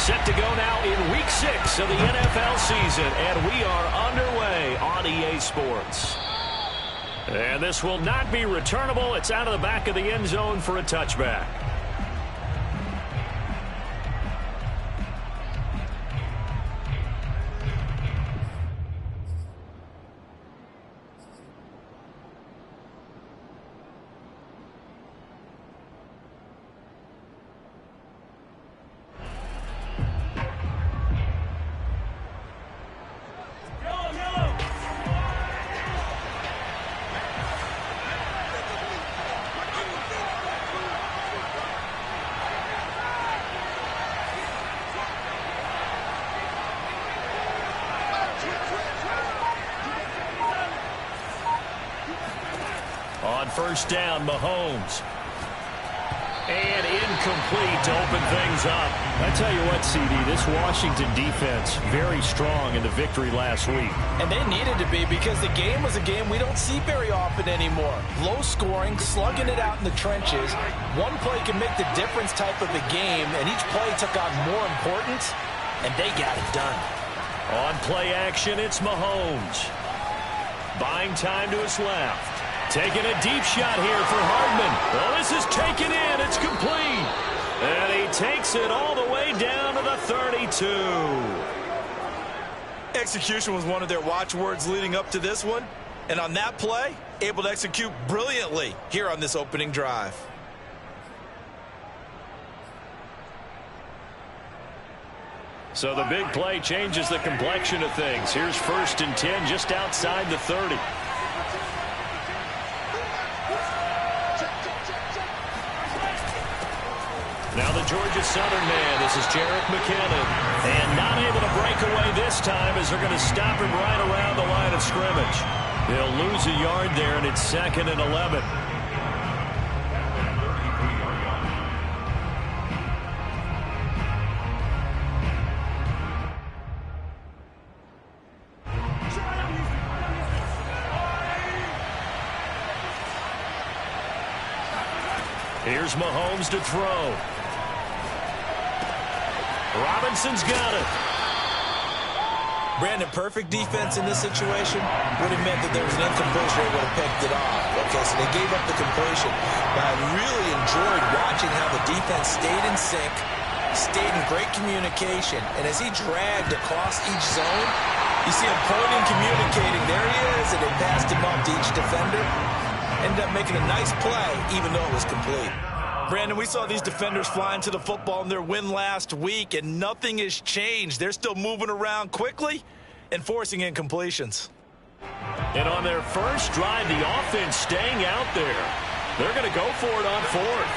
Set to go now in Week 6 of the NFL season, and we are underway on EA Sports. And this will not be returnable. It's out of the back of the end zone for a touchback. On first down, Mahomes. And incomplete to open things up. I tell you what, CD, this Washington defense, very strong in the victory last week. And they needed to be, because the game was a game we don't see very often anymore. Low scoring, slugging it out in the trenches. One play can make the difference type of a game, and each play took on more importance, and they got it done. On play action, it's Mahomes. Buying time to his left. Taking a deep shot here for Hardman. Well, this is taken in. It's complete. And he takes it all the way down to the 32. Execution was one of their watchwords leading up to this one. And on that play, able to execute brilliantly here on this opening drive. So the big play changes the complexion of things. Here's 1st and 10 just outside the 30. Now the Georgia Southern man, this is Jerick McKinnon. And not able to break away this time as they're going to stop him right around the line of scrimmage. They'll lose a yard there, and it's 2nd and 11. Here's Mahomes to throw. Robinson's got it. Brandon, perfect defense in this situation would have meant that there was an incompletion. They would have picked it off. Okay, so they gave up the completion. But I really enjoyed watching how the defense stayed in sync, stayed in great communication. And as he dragged across each zone, you see him pointing, communicating. There he is, and they passed him up to each defender. Ended up making a nice play, even though it was complete. Brandon, we saw these defenders flying to the football in their win last week, and nothing has changed. They're still moving around quickly and forcing incompletions. And on their first drive, the offense staying out there. They're going to go for it on 4th.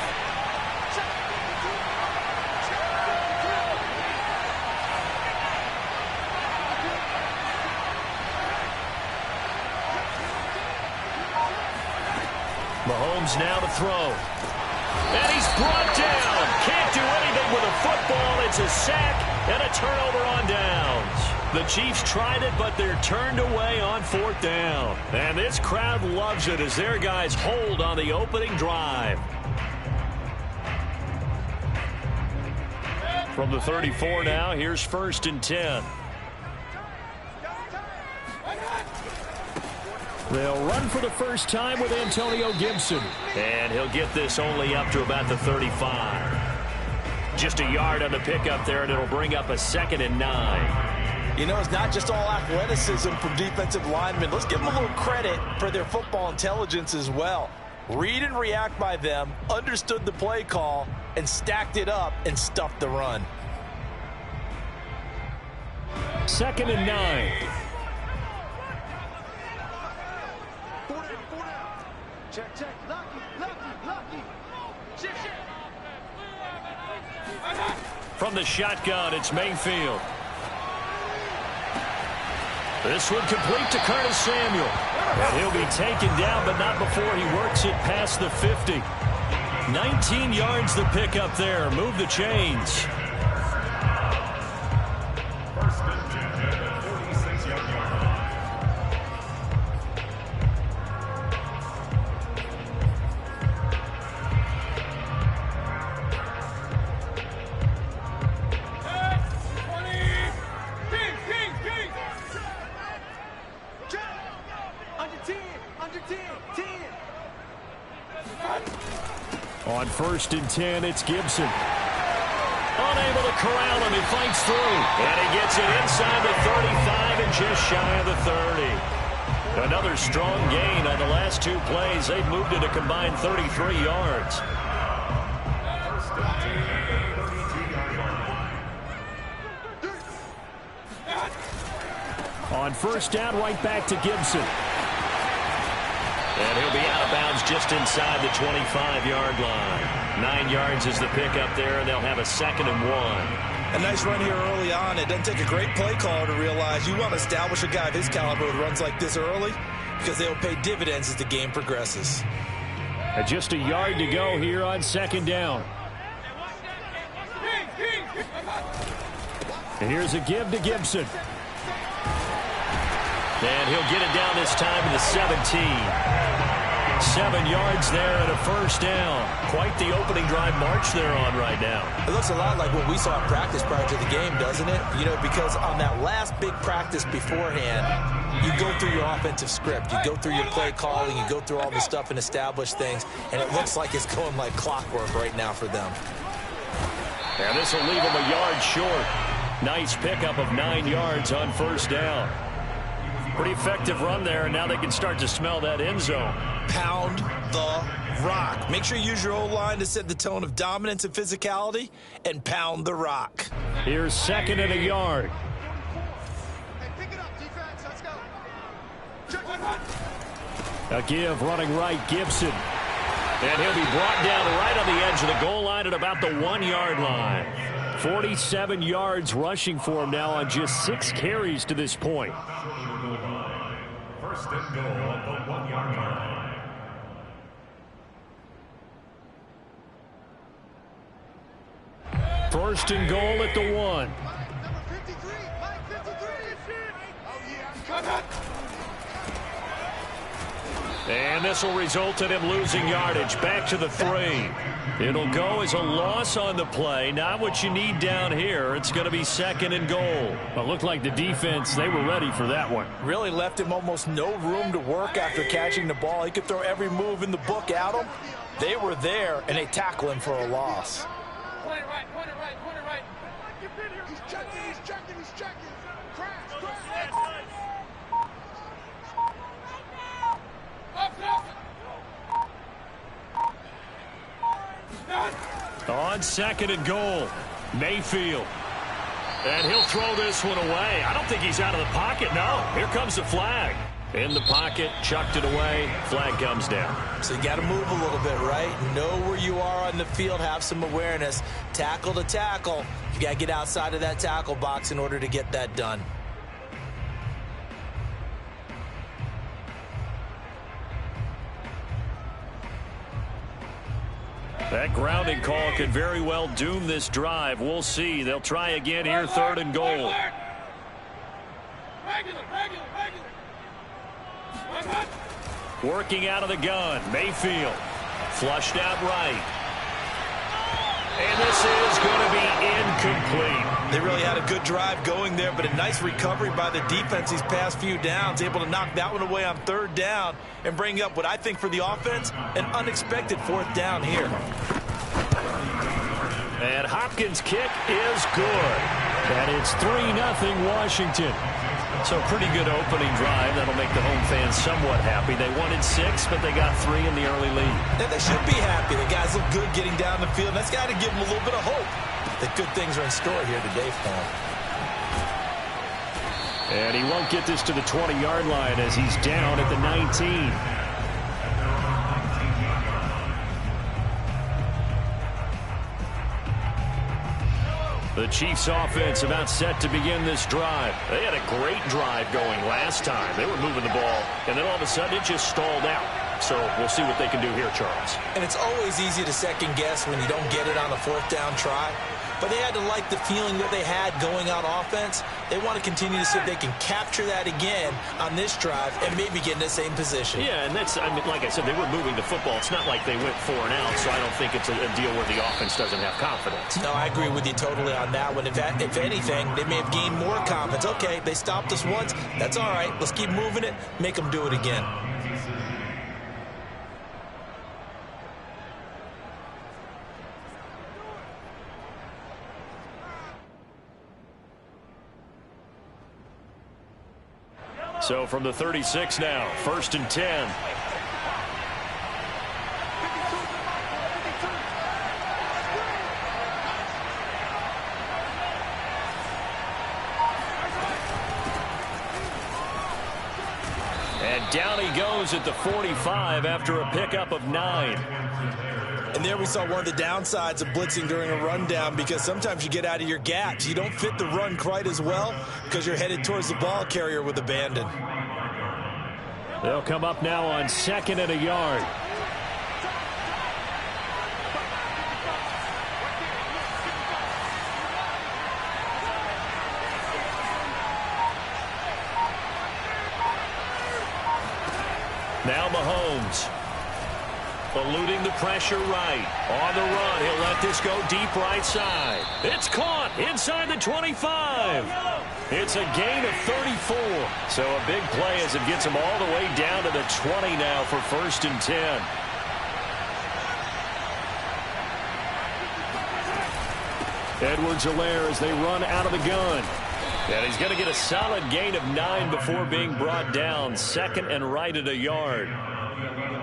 Mahomes now to throw. And he's brought down. Can't do anything with a football. It's a sack and a turnover on downs. The Chiefs tried it, but they're turned away on 4th down. And this crowd loves it as their guys hold on the opening drive. From the 34 now, here's 1st and 10. They'll run for the first time with Antonio Gibson. And he'll get this only up to about the 35. Just a yard on the pickup there, and it'll bring up a 2nd and 9. You know, it's not just all athleticism from defensive linemen. Let's give them a little credit for their football intelligence as well. Read and react by them, understood the play call, and stacked it up and stuffed the run. 2nd and 9. Check. Lucky. Check. From the shotgun, it's Mayfield. This one complete to Curtis Samuel. And he'll be taken down, but not before he works it past the 50. 19 yards the pick up there. Move the chains. Under 10. 10. On 1st and 10, it's Gibson. Unable to corral him. He fights through. And he gets it inside the 35 and just shy of the 30. Another strong gain on the last 2 plays. They've moved it a combined 33 yards. On 1st down, right back to Gibson. And he'll be out of bounds just inside the 25-yard line. 9 yards is the pickup there, and they'll have a 2nd and 1. A nice run here early on. It doesn't take a great play caller to realize you want to establish a guy of his caliber who runs like this early because they'll pay dividends as the game progresses. And just a yard to go here on 2nd down. And here's a give to Gibson. And he'll get it down this time to the 17. 7 yards there and a 1st down. Quite the opening drive march they're on right now. It looks a lot like what we saw in practice prior to the game, doesn't it? You know, because on that last big practice beforehand, you go through your offensive script. You go through your play calling. You go through all the stuff and establish things. And it looks like it's going like clockwork right now for them. And this will leave them a yard short. Nice pickup of 9 yards on 1st down. Pretty effective run there, and now they can start to smell that end zone. Pound the rock. Make sure you use your O-line to set the tone of dominance and physicality, and pound the rock. Here's 2nd and a yard. Hey, pick it up, defense. Let's go. Check it. A give running right, Gibson. And he'll be brought down right on the edge of the goal line at about the 1-yard line. 47 yards rushing for him now on just 6 carries to this point. 1st and goal at the 1-yard line. First and goal at the 1. Number 53. Mike 53. Oh, yeah. Come on. And this will result in him losing yardage back to the 3. It'll go as a loss on the play. Not what you need down here. It's going to be 2nd and goal. Well, it looked like the defense, they were ready for that one. Really left him almost no room to work after catching the ball. He could throw every move in the book at him. They were there, and they tackle him for a loss. Point it right. He's checking. Crash. On 2nd and goal, Mayfield. And he'll throw this one away. I don't think he's out of the pocket. No, here comes the flag. In the pocket, chucked it away. Flag comes down. So you got to move a little bit, right? Know where you are on the field. Have some awareness. Tackle to tackle. You got to get outside of that tackle box in order to get that done. That grounding call could very well doom this drive. We'll see. They'll try again here, 3rd and goal. Working out of the gun, Mayfield. Flushed out right. And this is going to be incomplete. They really had a good drive going there, but a nice recovery by the defense these past few downs, able to knock that one away on 3rd down and bring up what I think for the offense, an unexpected 4th down here. And Hopkins' kick is good. And it's 3-0 Washington. So pretty good opening drive. That'll make the home fans somewhat happy. They wanted 6, but they got 3 in the early lead. And they should be happy. The guys look good getting down the field. That's got to give them a little bit of hope that good things are in store here today for them. And he won't get this to the 20-yard line as he's down at the 19. The Chiefs offense about set to begin this drive. They had a great drive going last time. They were moving the ball, and then all of a sudden it just stalled out. So we'll see what they can do here, Charles. And it's always easy to second guess when you don't get it on a 4th down try. But they had to like the feeling that they had going on offense. They want to continue to see if they can capture that again on this drive and maybe get in the same position. Yeah, and that's, I mean, like I said, they were moving the football. It's not like they went 4 and out, so I don't think it's a deal where the offense doesn't have confidence. No, I agree with you totally on that one. If anything, they may have gained more confidence. Okay, they stopped us once. That's all right. Let's keep moving it. Make them do it again. So from the 36 now, 1st and 10. And down he goes at the 45 after a pickup of 9. And there we saw one of the downsides of blitzing during a rundown, because sometimes you get out of your gaps. You don't fit the run quite as well because you're headed towards the ball carrier with abandon. They'll come up now on 2nd and a yard. Now Mahomes. Eluding the pressure right. On the run, he'll let this go deep right side. It's caught inside the 25. It's a gain of 34. So a big play as it gets him all the way down to the 20 now for 1st and 10. Edwards-Helaire as they run out of the gun. And he's going to get a solid gain of 9 before being brought down. 2nd and right at a yard.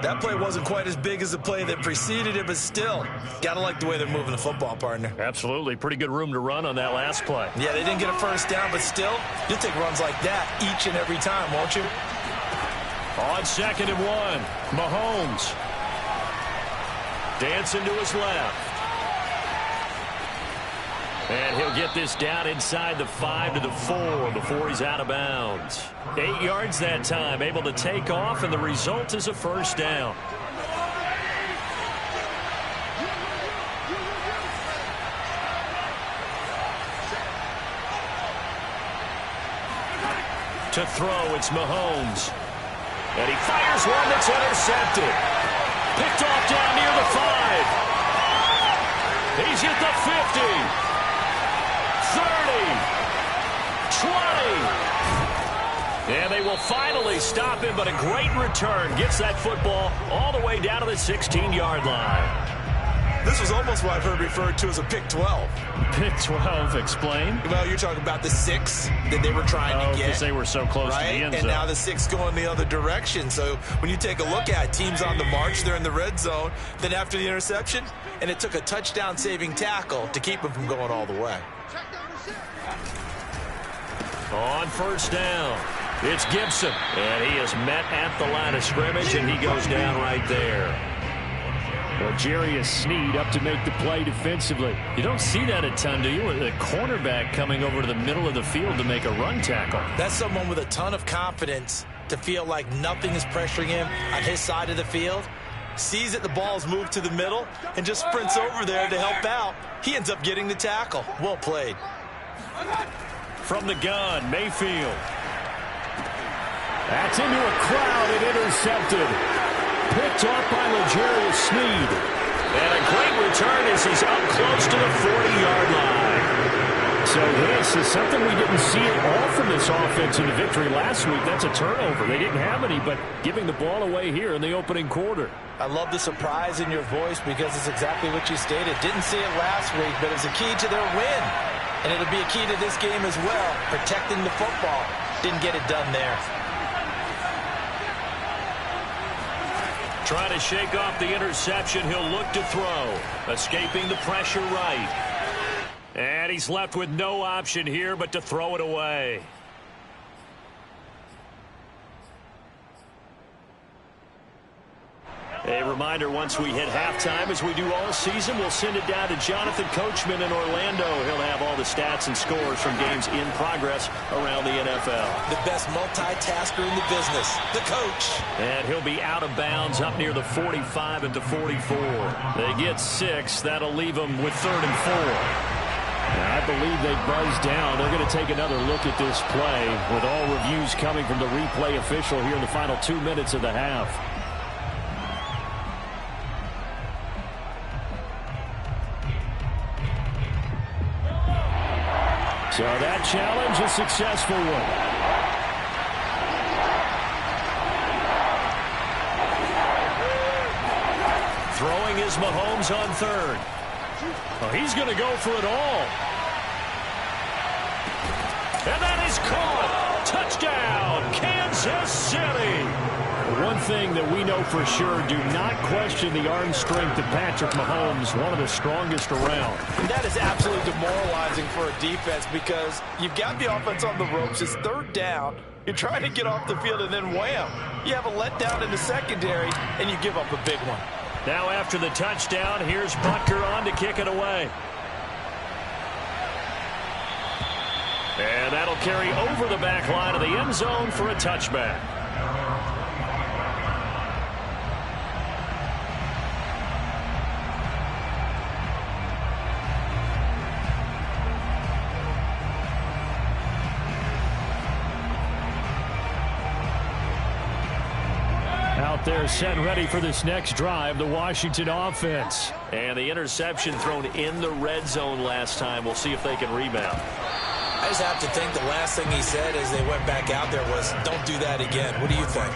That play wasn't quite as big as the play that preceded it, but still, got to like the way they're moving the football, partner. Absolutely. Pretty good room to run on that last play. Yeah, they didn't get a first down, but still, you'll take runs like that each and every time, won't you? On 2nd and 1, Mahomes. Dancing to his left. And he'll get this down inside the 5 to the 4 before he's out of bounds. 8 yards that time, able to take off, and the result is a first down. To throw, it's Mahomes. And he fires one that's intercepted. Picked off down near the 5. He's hit the 50. 30, 20, and they will finally stop him, but a great return. Gets that football all the way down to the 16-yard line. This was almost what I've heard referred to as a pick 12. Pick 12, explain? Well, you're talking about the 6 that they were trying to get. Because they were so close to the end zone. And now the 6 going the other direction. So when you take a look at teams on the march, they're in the red zone. Then after the interception, and it took a touchdown-saving tackle to keep them from going all the way. On 1st down, it's Gibson. And he is met at the line of scrimmage, and he goes down right there. Well, Jarius Sneed up to make the play defensively. You don't see that a ton, do you? The cornerback coming over to the middle of the field to make a run tackle. That's someone with a ton of confidence to feel like nothing is pressuring him on his side of the field. Sees that the ball's moved to the middle and just sprints over there to help out. He ends up getting the tackle. Well played. From the gun, Mayfield. That's into a crowd and intercepted. Picked off by L'Jarius Sneed. And a great return as he's up close to the 40-yard line. So this is something we didn't see at all from this offense in the victory last week. That's a turnover. They didn't have any, but giving the ball away here in the opening quarter. I love the surprise in your voice because it's exactly what you stated. Didn't see it last week, but it's a key to their win. And it'll be a key to this game as well, protecting the football. Didn't get it done there. Trying to shake off the interception. He'll look to throw. Escaping the pressure right. And he's left with no option here but to throw it away. A reminder, once we hit halftime, as we do all season, we'll send it down to Jonathan Coachman in Orlando. He'll have all the stats and scores from games in progress around the NFL. The best multitasker in the business, the coach. And he'll be out of bounds up near the 45 at the 44. They get 6. That'll leave them with 3rd and 4. I believe they buzzed down. They're going to take another look at this play with all reviews coming from the replay official here in the final 2 minutes of the half. So that challenge, a successful one. Throwing is Mahomes on 3rd. Oh, he's going to go for it all. And that is caught. Touchdown, Kansas Kansas City. One thing that we know for sure, do not question the arm strength of Patrick Mahomes, one of the strongest around. And that is absolutely demoralizing for a defense because you've got the offense on the ropes. It's third down. You're trying to get off the field, and then wham, you have a letdown in the secondary, and you give up a big one. Now after the touchdown, here's Butker on to kick it away. And that'll carry over the back line of the end zone for a touchback. Out there set ready for this next drive, the Washington offense. And the interception thrown in the red zone last time. We'll see if they can rebound. I just have to think the last thing he said as they went back out there was, don't do that again. What do you think?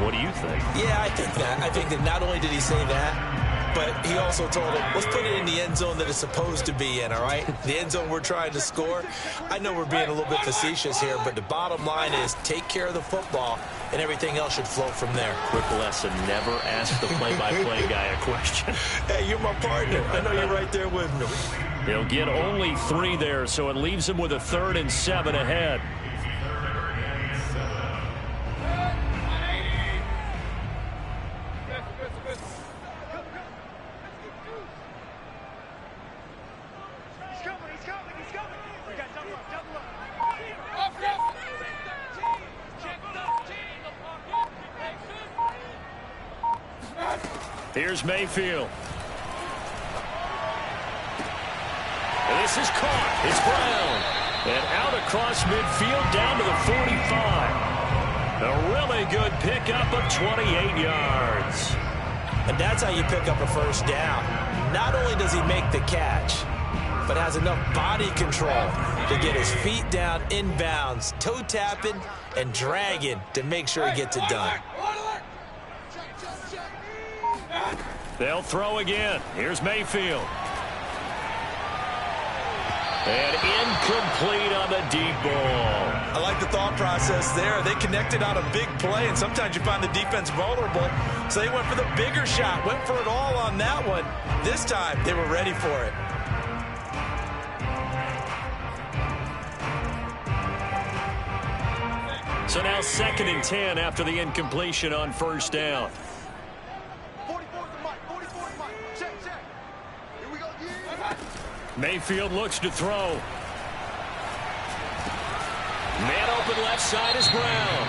What do you think? Yeah, I think that. I think that not only did he say that, but he also told him, let's put it in the end zone that it's supposed to be in, all right? The end zone we're trying to score. I know we're being a little bit facetious here, but the bottom line is take care of the football, and everything else should flow from there. Quick lesson, never ask the play-by-play guy a question. Hey, you're my partner. I know you're right there with me. He'll get only 3 there, so it leaves him with a 3rd and 7 ahead. Here's Mayfield. And this is caught. It's Brown. And out across midfield down to the 45. A really good pickup of 28 yards. And that's how you pick up a first down. Not only does he make the catch, but has enough body control to get his feet down inbounds, toe tapping and dragging to make sure he gets it done. They'll throw again. Here's Mayfield. And incomplete on the deep ball. I like the thought process there. They connected on a big play, and sometimes you find the defense vulnerable. So they went for the bigger shot, went for it all on that one. This time, they were ready for it. So now 2nd and 10 after the incompletion on first down. Mayfield looks to throw. Man open left side is Brown.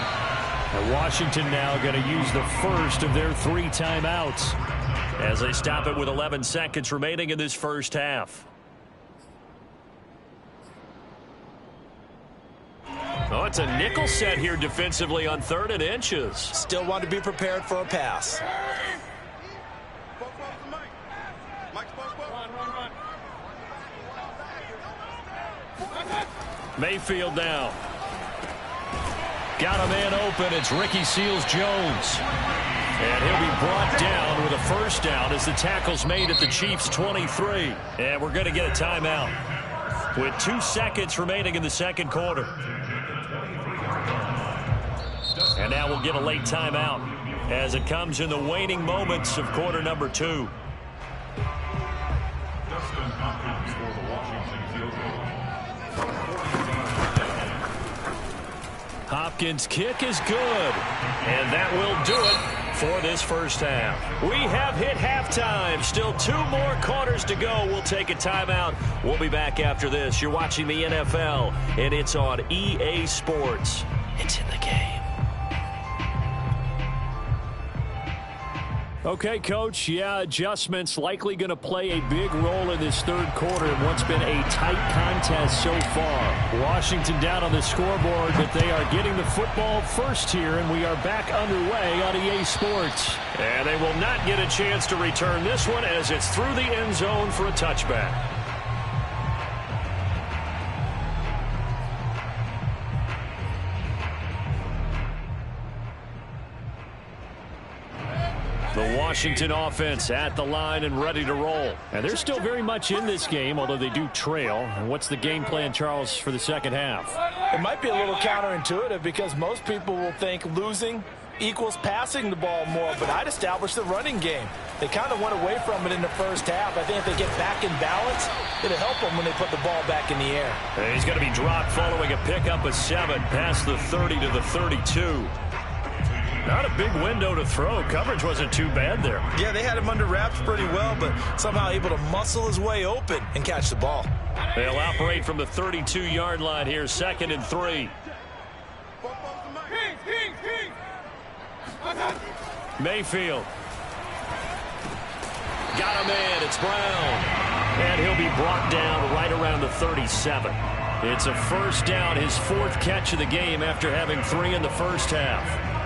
And Washington now going to use the first of their 3 timeouts as they stop it with 11 seconds remaining in this first half. Oh, it's a nickel set here defensively on 3rd and inches. Still want to be prepared for a pass. Mayfield now. Got a man open. It's Ricky Seals-Jones. And he'll be brought down with a first down as the tackle's made at the Chiefs' 23. And we're going to get a timeout with 2 seconds remaining in the second quarter. And now we'll get a late timeout as it comes in the waning moments of quarter number 2. Hopkins' kick is good, and that will do it for this first half. We have hit halftime. Still 2 more quarters to go. We'll take a timeout. We'll be back after this. You're watching the NFL, and it's on EA Sports. It's in the game. Okay, Coach, yeah, adjustments likely going to play a big role in this third quarter in what's been a tight contest so far. Washington down on the scoreboard, but they are getting the football first here, and we are back underway on EA Sports. And they will not get a chance to return this one as it's through the end zone for a touchback. The Washington offense at the line and ready to roll. And they're still very much in this game, although they do trail. And what's the game plan, Charles, for the second half? It might be a little counterintuitive because most people will think losing equals passing the ball more, but I'd establish the running game. They kind of went away from it in the first half. I think if they get back in balance, it'll help them when they put the ball back in the air. And he's going to be dropped following a pickup of 7 past the 30 to the 32. Not a big window to throw. Coverage wasn't too bad there. Yeah, they had him under wraps pretty well, but somehow able to muscle his way open and catch the ball. They'll operate from the 32-yard line here, 2nd and 3. Mayfield. Got him in. It's Brown. And he'll be brought down right around the 37. It's a first down, his 4th catch of the game after having 3 in the first half.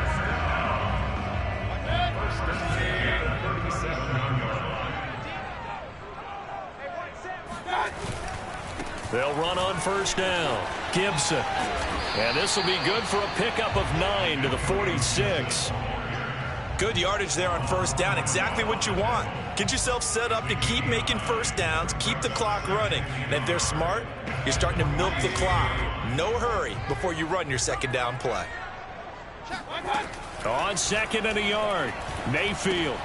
They'll run on first down. Gibson. And this will be good for a pickup of 9 to the 46. Good yardage there on first down. Exactly what you want. Get yourself set up to keep making first downs, keep the clock running. And if they're smart, you're starting to milk the clock. No hurry before you run your second down play. On 2nd and a yard, Mayfield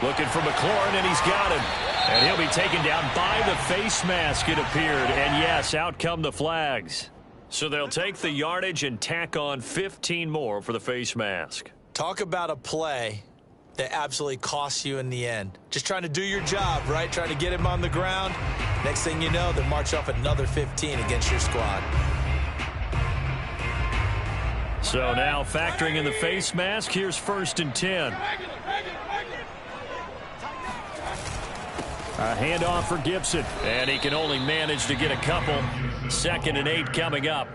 looking for McLaurin, and he's got him. And he'll be taken down by the face mask, it appeared. And yes, out come the flags. So they'll take the yardage and tack on 15 more for the face mask. Talk about a play that absolutely costs you in the end. Just trying to do your job, right? Trying to get him on the ground. Next thing you know, they march off another 15 against your squad. So now factoring in the face mask, here's 1st and 10. A handoff for Gibson, and he can only manage to get a couple. 2nd and 8 coming up.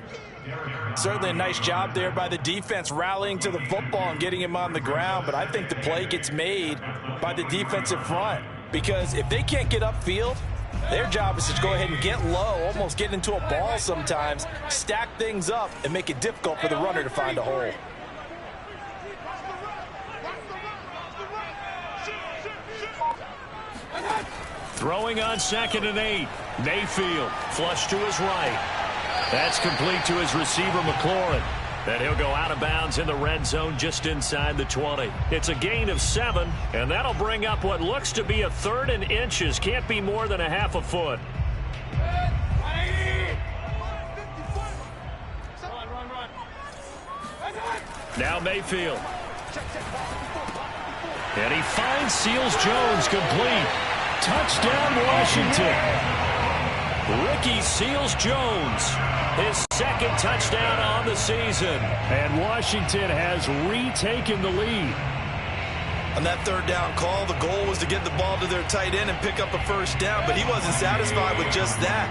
Certainly a nice job there by the defense rallying to the football and getting him on the ground, but I think the play gets made by the defensive front because if they can't get upfield, their job is to go ahead and get low, almost get into a ball sometimes, stack things up, and make it difficult for the runner to find a hole. Throwing on 2nd and 8. Mayfield flush to his right. That's complete to his receiver, McLaurin. And he'll go out of bounds in the red zone just inside the 20. It's a gain of 7, and that'll bring up what looks to be a 3rd and inches. Can't be more than a half a foot. Now Mayfield. And he finds Seals-Jones complete. Touchdown, Washington. Ricky Seals-Jones, his 2nd touchdown on the season. And Washington has retaken the lead. On that 3rd down call, the goal was to get the ball to their tight end and pick up a first down, but he wasn't satisfied with just that.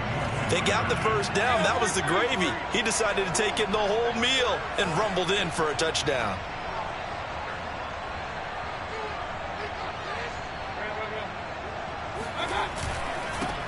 They got the first down. That was the gravy. He decided to take in the whole meal and rumbled in for a touchdown.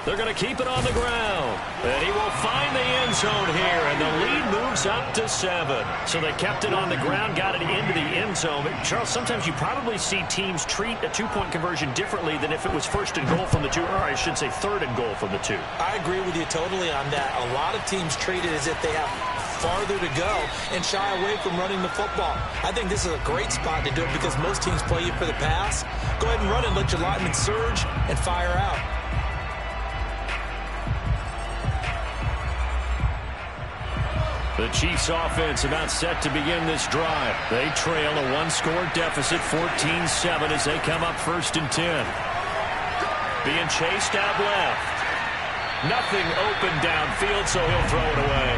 They're going to keep it on the ground. And he will find the end zone here, and the lead moves up to 7. So they kept it on the ground, got it into the end zone. But Charles, sometimes you probably see teams treat a 2-point conversion differently than if it was 1st and goal from the 2, or I should say 3rd and goal from the 2. I agree with you totally on that. A lot of teams treat it as if they have farther to go and shy away from running the football. I think this is a great spot to do it because most teams play you for the pass. Go ahead and run it, let your linemen surge and fire out. The Chiefs offense about set to begin this drive. They trail a 1-score deficit, 14-7 as they come up 1st and 10. Being chased out left. Nothing open downfield, so he'll throw it away.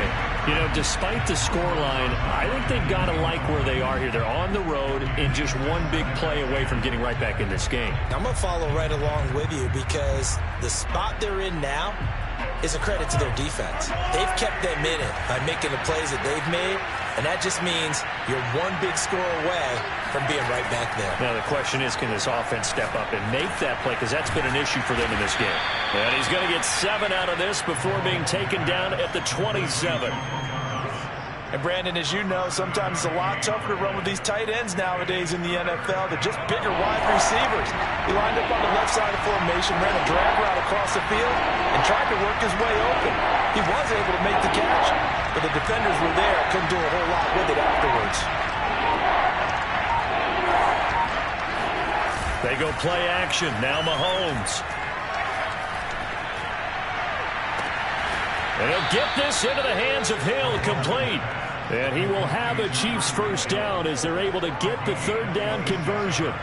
You know, despite the scoreline, I think they've got to like where they are here. They're on the road and just one big play away from getting right back in this game. I'm going to follow right along with you because the spot they're in now is a credit to their defense. They've kept them in it by making the plays that they've made, and that just means you're one big score away from being right back there. Now the question is, can this offense step up and make that play, because that's been an issue for them in this game. And he's going to get 7 out of this before being taken down at the 27. And Brandon, as you know, sometimes it's a lot tougher to run with these tight ends nowadays in the NFL. They're just bigger wide receivers. He lined up on the left side of the formation, ran a drag route across the field, and tried to work his way open. He was able to make the catch, but the defenders were there. Couldn't do a whole lot with it afterwards. They go play action. Now Mahomes. And he'll get this into the hands of Hill, complete. And he will have a Chiefs first down as they're able to get the third down conversion.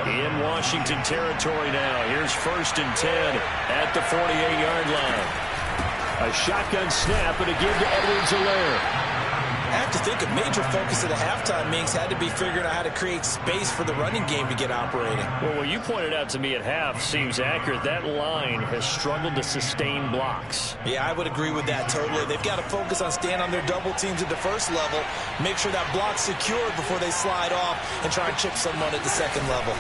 In Washington territory now. Here's 1st and 10 at the 48-yard line. A shotgun snap and a give to Edwards-Helaire. I have to think a major focus of the halftime, Minks, had to be figuring out how to create space for the running game to get operating. Well, what you pointed out to me at half seems accurate. That line has struggled to sustain blocks. Yeah, I would agree with that totally. They've got to focus on staying on their double teams at the first level, make sure that block's secured before they slide off and try and chip someone at the second level.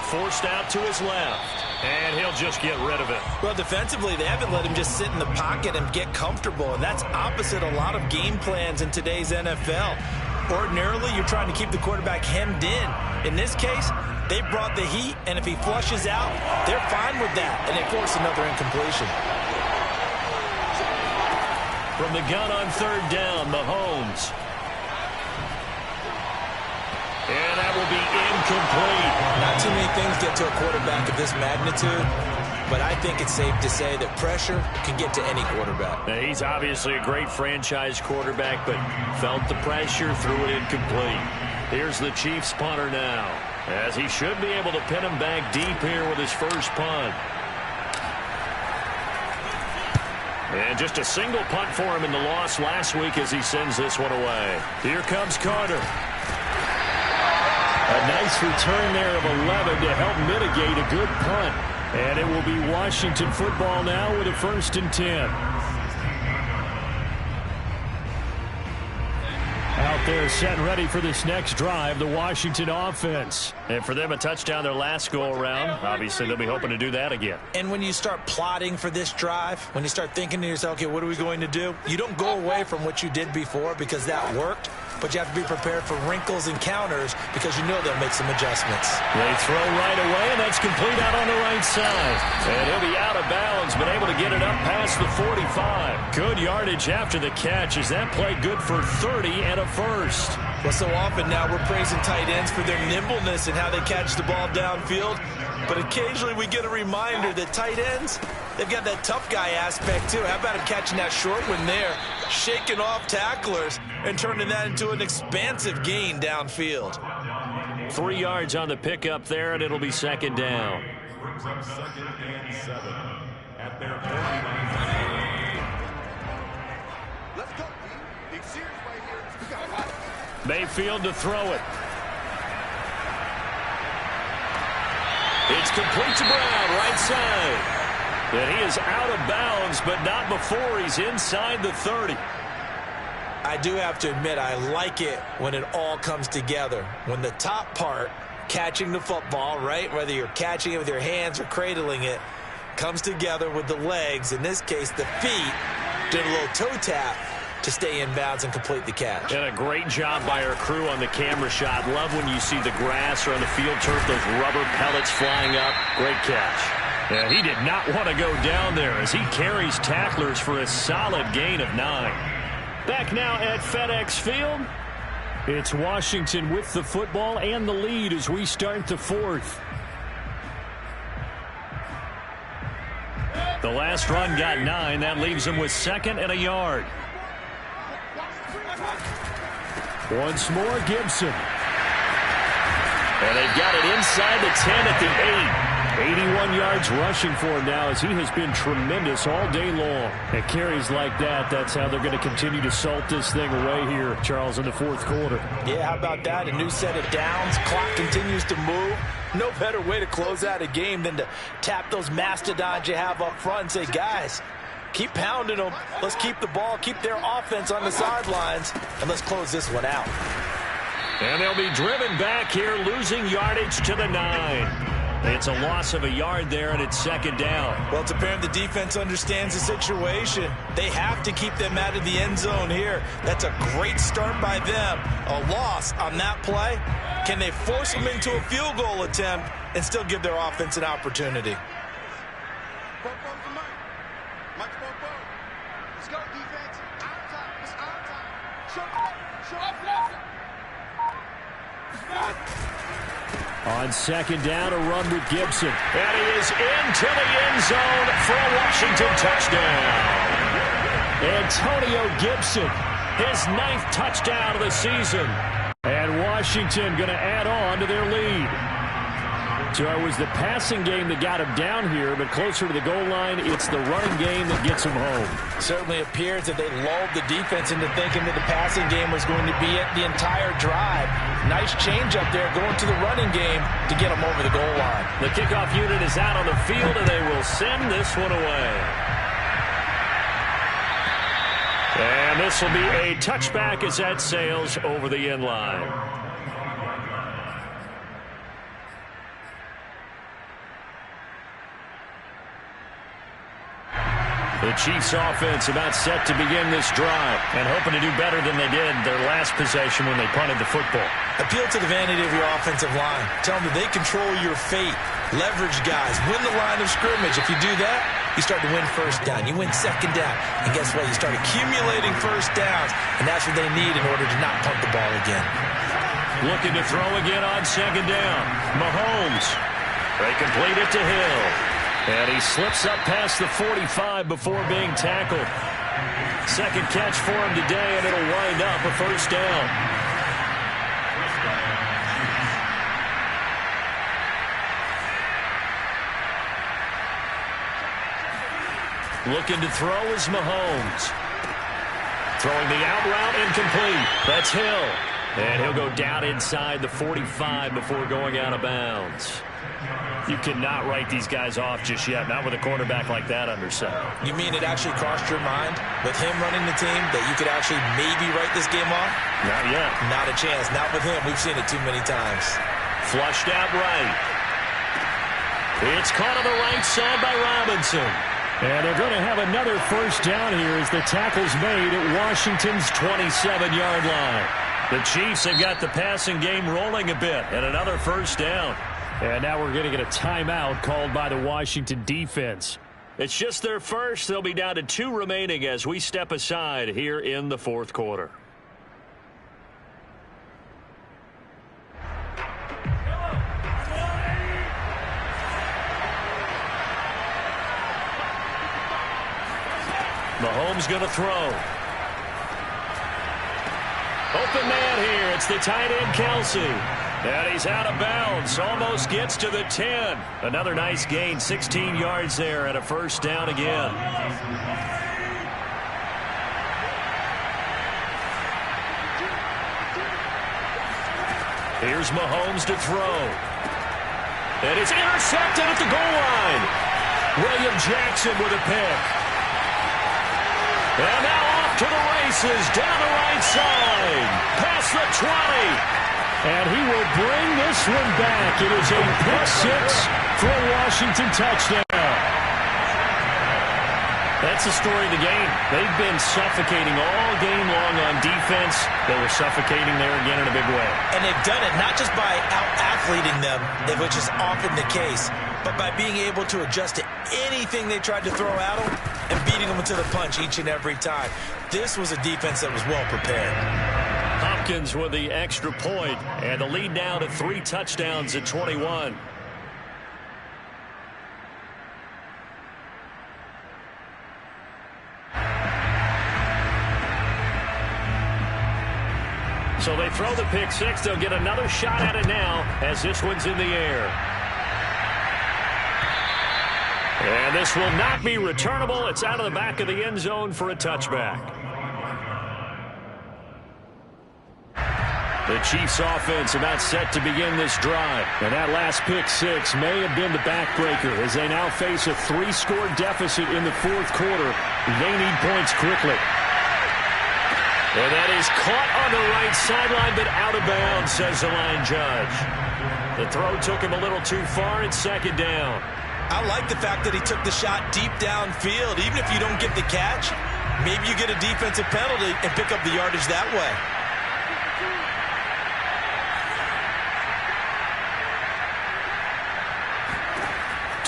Forced out to his left. And he'll just get rid of it. Well, defensively, they haven't let him just sit in the pocket and get comfortable, and that's opposite a lot of game plans in today's NFL. Ordinarily, you're trying to keep the quarterback hemmed in. In this case, they brought the heat, and if he flushes out, they're fine with that, and they force another incompletion. From the gun on 3rd down, Mahomes. And that will be incomplete. Not too many things get to a quarterback of this magnitude, but I think it's safe to say that pressure can get to any quarterback. Now, he's obviously a great franchise quarterback, but felt the pressure, threw it incomplete. Here's the Chiefs punter now, as he should be able to pin him back deep here with his first punt. And just a single punt for him in the loss last week as he sends this one away. Here comes Carter. A nice return there of 11 to help mitigate a good punt. And it will be Washington football now with a 1st and 10. Out there set and ready for this next drive, the Washington offense. And for them, a touchdown their last go-around. Obviously, they'll be hoping to do that again. And when you start plotting for this drive, when you start thinking to yourself, okay, what are we going to do? You don't go away from what you did before because that worked. But you have to be prepared for wrinkles and counters because you know they'll make some adjustments. They throw right away, and that's complete out on the right side. And he'll be out of bounds, but able to get it up past the 45. Good yardage after the catch. Is that play good for 30 and a first? Well, so often now we're praising tight ends for their nimbleness and how they catch the ball downfield. But occasionally we get a reminder that tight ends, they've got that tough guy aspect too. How about him catching that short one there, shaking off tacklers, and turning that into an expansive gain downfield. 3 yards on the pickup there, and it'll be 2nd down. Brings up 2nd and 7 at their 49. Let's go, D. Big series right here. We got a lot. Mayfield to throw it. It's complete to Brown, right side. And he is out of bounds, but not before he's inside the 30. I do have to admit, I like it when it all comes together. When the top part, catching the football, right, whether you're catching it with your hands or cradling it, comes together with the legs, in this case the feet, did a little toe tap to stay in bounds and complete the catch. And a great job by our crew on the camera shot. Love when you see the grass or on the field turf, those rubber pellets flying up. Great catch. And he did not want to go down there as he carries tacklers for a solid gain of 9. Back now at FedEx Field. It's Washington with the football and the lead as we start the 4th. The last run got 9. That leaves them with 2nd and a yard. Once more, Gibson. And they've got it inside the 10 at the 8. 81 yards rushing for him now as he has been tremendous all day long. At carries like that, that's how they're going to continue to salt this thing away here, Charles, in the 4th quarter. Yeah, how about that? A new set of downs. Clock continues to move. No better way to close out a game than to tap those mastodons you have up front and say, guys, keep pounding them. Let's keep the ball, keep their offense on the sidelines, and let's close this one out. And they'll be driven back here, losing yardage to the 9. It's a loss of a yard there, and it's second down. Well, it's apparent the defense understands the situation. They have to keep them out of the end zone here. That's a great start by them. A loss on that play. Can they force them into a field goal attempt and still give their offense an opportunity? Let's go, defense. Our time. It's our time. Show On second down, a run with Gibson. And he is into the end zone for a Washington touchdown. Antonio Gibson, his 9th touchdown of the season. And Washington going to add on to their lead. So it was the passing game that got him down here, but closer to the goal line, it's the running game that gets him home. Certainly appears that they lulled the defense into thinking that the passing game was going to be it the entire drive. Nice change up there going to the running game to get them over the goal line. The kickoff unit is out on the field, and they will send this one away. And this will be a touchback as that sails over the end line. The Chiefs offense about set to begin this drive and hoping to do better than they did their last possession when they punted the football. Appeal to the vanity of your offensive line. Tell them that they control your fate. Leverage guys. Win the line of scrimmage. If you do that, you start to win first down. You win second down. And guess what? You start accumulating first downs. And that's what they need in order to not punt the ball again. Looking to throw again on second down. Mahomes. They complete it to Hill. And he slips up past the 45 before being tackled. Second catch for him today, and it'll wind up a first down. Looking to throw is Mahomes. Throwing the out route incomplete. That's Hill. And he'll go down inside the 45 before going out of bounds. You cannot write these guys off just yet, not with a quarterback like that under center. You mean it actually crossed your mind with him running the team that you could actually maybe write this game off? Not yet. Not a chance. Not with him. We've seen it too many times. Flushed out right. It's caught on the right side by Robinson. And they're going to have another first down here as the tackle's made at Washington's 27-yard line. The Chiefs have got the passing game rolling a bit, and another first down. And now we're going to get a timeout called by the Washington defense. It's just their first. They'll be down to 2 remaining as we step aside here in the fourth quarter. Mahomes going to throw. Open man here. It's the tight end, Kelsey. And he's out of bounds. Almost gets to the 10. Another nice gain. 16 yards there and a first down again. Here's Mahomes to throw. And it's intercepted at the goal line. William Jackson with a pick. And now off to the races. Down the right side. Past the 20. And he will bring this one back. It is a pick six for a Washington touchdown. That's the story of the game. They've been suffocating all game long on defense. They were suffocating there again in a big way. And they've done it not just by out-athleting them, which is often the case, but by being able to adjust to anything they tried to throw at them and beating them to the punch each and every time. This was a defense that was well prepared. Hopkins with the extra point, and the lead now to 3 touchdowns at 21. So they throw the pick six. They'll get another shot at it now as this one's in the air. And this will not be returnable. It's out of the back of the end zone for a touchback. The Chiefs offense about set to begin this drive. And that last pick six may have been the backbreaker as they now face a 3-score deficit in the fourth quarter. They need points quickly. And that is caught on the right sideline, but out of bounds, says the line judge. The throw took him a little too far. It's second down. I like the fact that he took the shot deep downfield. Even if you don't get the catch, maybe you get a defensive penalty and pick up the yardage that way.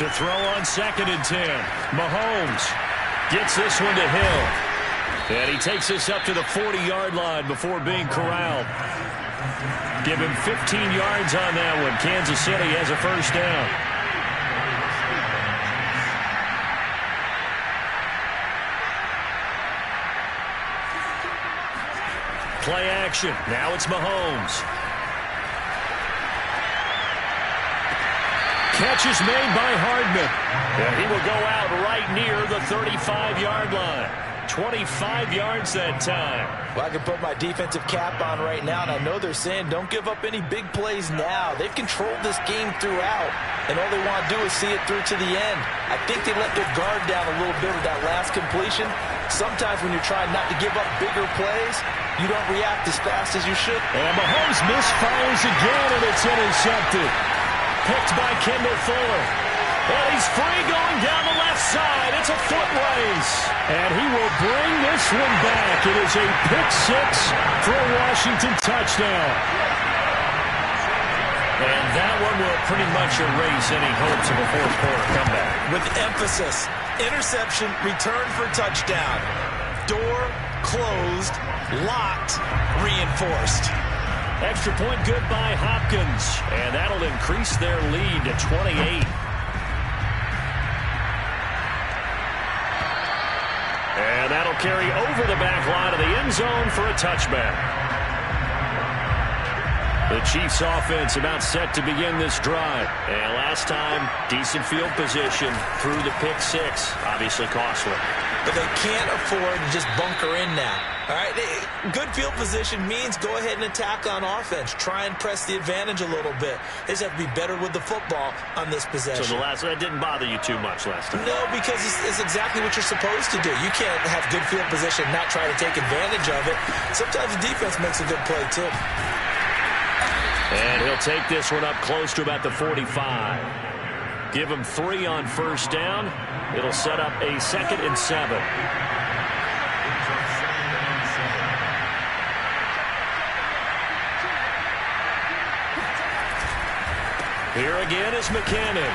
To throw on 2nd and 10. Mahomes gets this one to Hill. And he takes this up to the 40-yard line before being corralled. Give him 15 yards on that one. Kansas City has a first down. Play action. Now it's Mahomes. Catch is made by Hardman. And he will go out right near the 35-yard line. 25 yards that time. Well, I can put my defensive cap on right now, and I know they're saying don't give up any big plays now. They've controlled this game throughout, and all they want to do is see it through to the end. I think they let their guard down a little bit with that last completion. Sometimes when you're trying not to give up bigger plays, you don't react as fast as you should. And Mahomes misfires again, and it's intercepted. Picked by Kendall Fuller. And he's free going down the left side. It's a foot race. And he will bring this one back. It is a pick six for a Washington touchdown. And that one will pretty much erase any hopes of a fourth-quarter comeback. With emphasis, interception, return for touchdown. Door closed, locked, reinforced. Extra point good by Hopkins. And that'll increase their lead to 28. And that'll carry over the back line of the end zone for a touchback. The Chiefs offense about set to begin this drive. And last time, decent field position through the pick six. Obviously costly. But they can't afford to just bunker in now. All right, good field position means go ahead and attack on offense. Try and press the advantage a little bit. They just have to be better with the football on this possession. So that didn't bother you too much last time? No, because it's exactly what you're supposed to do. You can't have good field position and not try to take advantage of it. Sometimes the defense makes a good play, too. And he'll take this one up close to about the 45. Give him 3 on first down. It'll set up a 2nd and 7. Here again is McKinnon.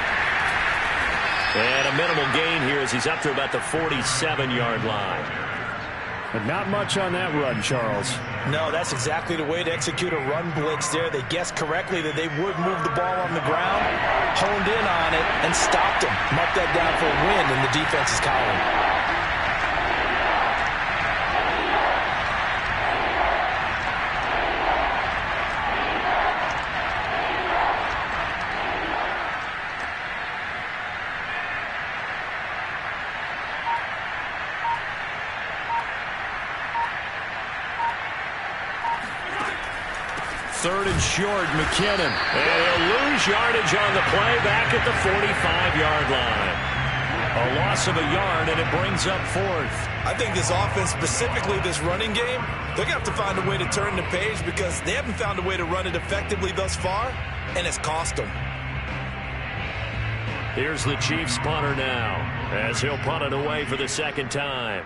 And a minimal gain here as he's up to about the 47-yard line. But not much on that run, Charles. No, that's exactly the way to execute a run blitz there. They guessed correctly that they would move the ball on the ground, honed in on it, and stopped them. Mark that down for a win in the defense's column. Third and short, McKinnon. And he'll lose yardage on the play back at the 45-yard line. A loss of a yard, and it brings up 4th. I think this offense, specifically this running game, they're going to have to find a way to turn the page because they haven't found a way to run it effectively thus far, and it's cost them. Here's the Chiefs punter now as he'll punt it away for the second time.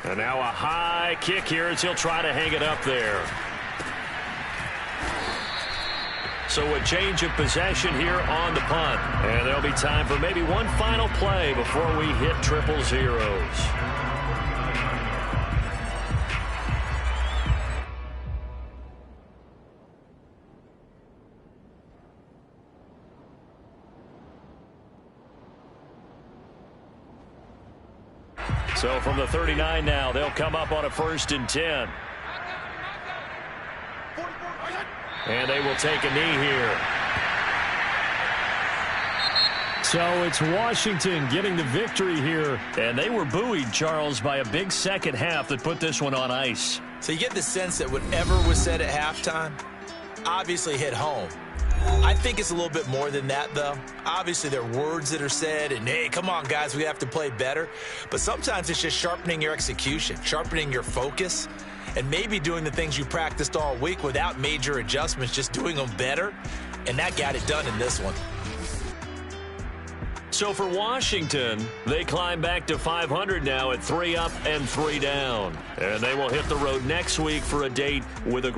And now a high kick here as he'll try to hang it up there. So a change of possession here on the punt. And there'll be time for maybe one final play before we hit triple zeros. So from the 39 now, they'll come up on a 1st and 10. And they will take a knee here. So it's Washington getting the victory here. And they were buoyed, Charles, by a big second half that put this one on ice. So you get the sense that whatever was said at halftime obviously hit home. I think it's a little bit more than that, though. Obviously, there are words that are said, and, hey, come on, guys, we have to play better. But sometimes it's just sharpening your execution, sharpening your focus, and maybe doing the things you practiced all week without major adjustments, just doing them better. And that got it done in this one. So for Washington, they climb back to 500 now at 3 up and 3 down. And they will hit the road next week for a date with a